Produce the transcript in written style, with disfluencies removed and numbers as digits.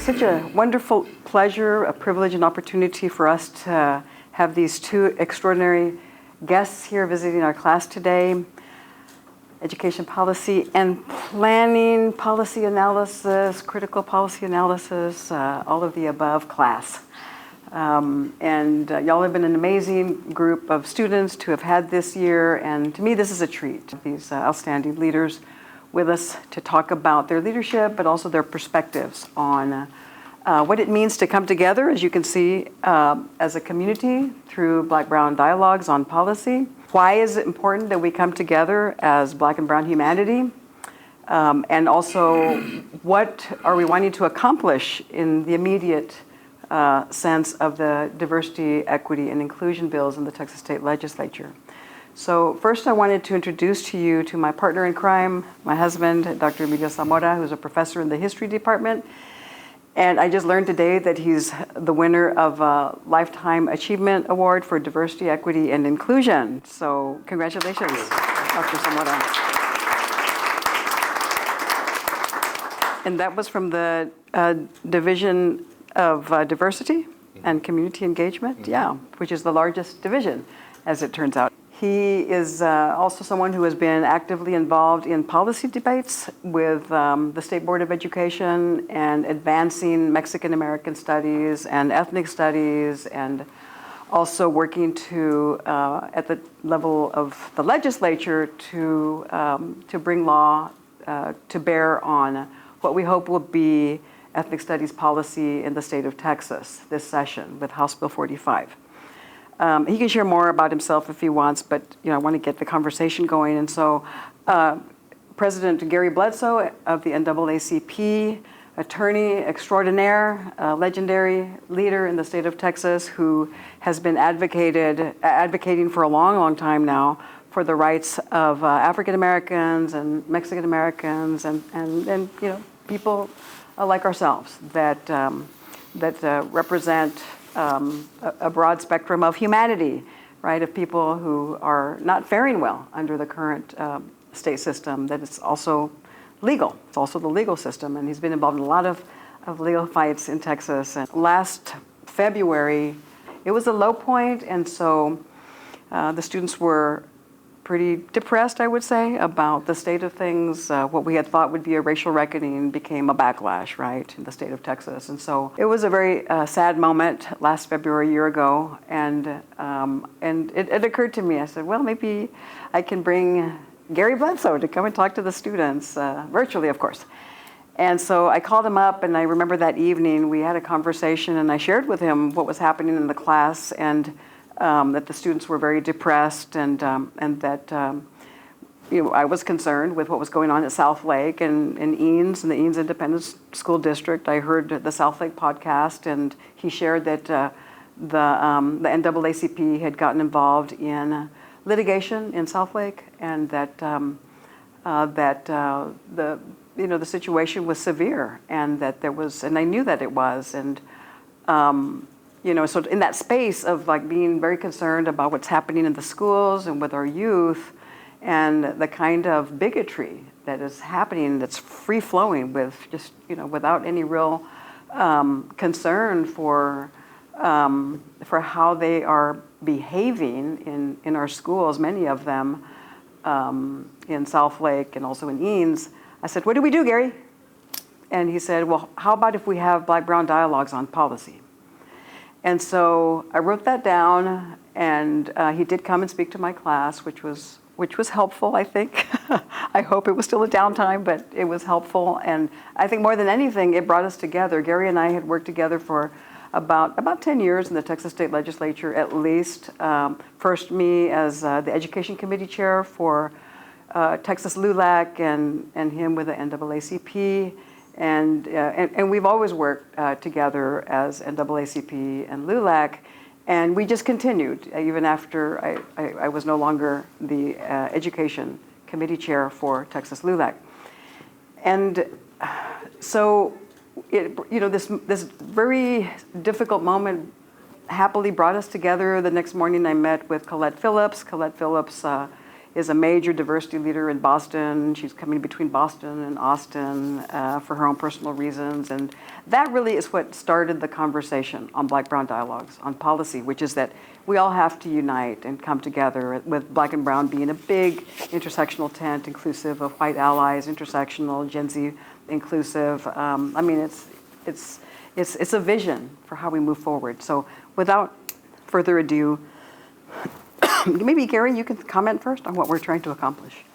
It's such a wonderful pleasure, a privilege, and opportunity for us to have these two extraordinary guests here visiting our class today. Education policy and planning, policy analysis, critical policy analysis, all of the above class. Y'all have been an amazing group of students to have had this year, and to me this is a treat. These outstanding leaders with us to talk about their leadership, but also their perspectives on what it means to come together, as you can see, as a community through Black-Brown dialogues on policy. Why is it important that we come together as Black and Brown humanity? And also, what are we wanting to accomplish in the immediate sense of the diversity, equity, and inclusion bills in the Texas State Legislature? So first I wanted to introduce to you to my partner in crime, my husband, Dr. Emilio Zamora, who's a professor in the history department. And I just learned today that he's the winner of a Lifetime Achievement Award for Diversity, Equity, and Inclusion. So congratulations, Dr. Zamora. And that was from the Division of Diversity and Community Engagement, which is the largest division, as it turns out. He is also someone who has been actively involved in policy debates with the State Board of Education and advancing Mexican American studies and ethnic studies, and also working to, at the level of the legislature, to bring law to bear on what we hope will be ethnic studies policy in the state of Texas this session with House Bill 45. He can share more about himself if he wants, but I want to get the conversation going. And so President Gary Bledsoe of the NAACP, attorney extraordinaire, legendary leader in the state of Texas, who has been advocating for a long, long time now for the rights of African Americans and Mexican Americans and people like ourselves that represent a broad spectrum of humanity, right, of people who are not faring well under the current state system, that it's also legal. It's also the legal system, and he's been involved in a lot of legal fights in Texas. And last February, it was a low point, and so the students were pretty depressed, I would say, about the state of things. What we had thought would be a racial reckoning became a backlash, right, in the state of Texas. And so it was a very sad moment last February, a year ago, and it occurred to me, I said, well, maybe I can bring Gary Bledsoe to come and talk to the students, virtually, of course. And so I called him up, and I remember that evening we had a conversation, and I shared with him what was happening in the class, and that the students were very depressed, and that I was concerned with what was going on at South Lake and in Eanes, in the Eanes Independent School District. I heard the South Lake podcast, and he shared that the NAACP had gotten involved in litigation in South Lake, and that the situation was severe, and that there was, and I knew that it was, and so in that space of like being very concerned about what's happening in the schools and with our youth, and the kind of bigotry that is happening, that's free flowing with just without any real concern for how they are behaving in our schools, many of them in South Lake and also in Eanes. I said, what do we do, Gary? And he said, well, how about if we have Black-Brown dialogues on policy? And so I wrote that down, and he did come and speak to my class, which was helpful, I think. I hope it was still a downtime, but it was helpful. And I think more than anything, it brought us together. Gary and I had worked together for about 10 years in the Texas State Legislature, at least. First, me as the Education Committee Chair for Texas LULAC, and him with the NAACP. And we've always worked together as NAACP and LULAC, and we just continued even after I was no longer the Education Committee Chair for Texas LULAC. And so, this very difficult moment happily brought us together. The next morning I met with Colette Phillips. Colette Phillips is a major diversity leader in Boston. She's coming between Boston and Austin for her own personal reasons. And that really is what started the conversation on Black-Brown Dialogues on policy, which is that we all have to unite and come together, with Black and Brown being a big intersectional tent, inclusive of white allies, intersectional, Gen Z inclusive. I mean, it's a vision for how we move forward. So without further ado, maybe Gary, you can comment first on what we're trying to accomplish.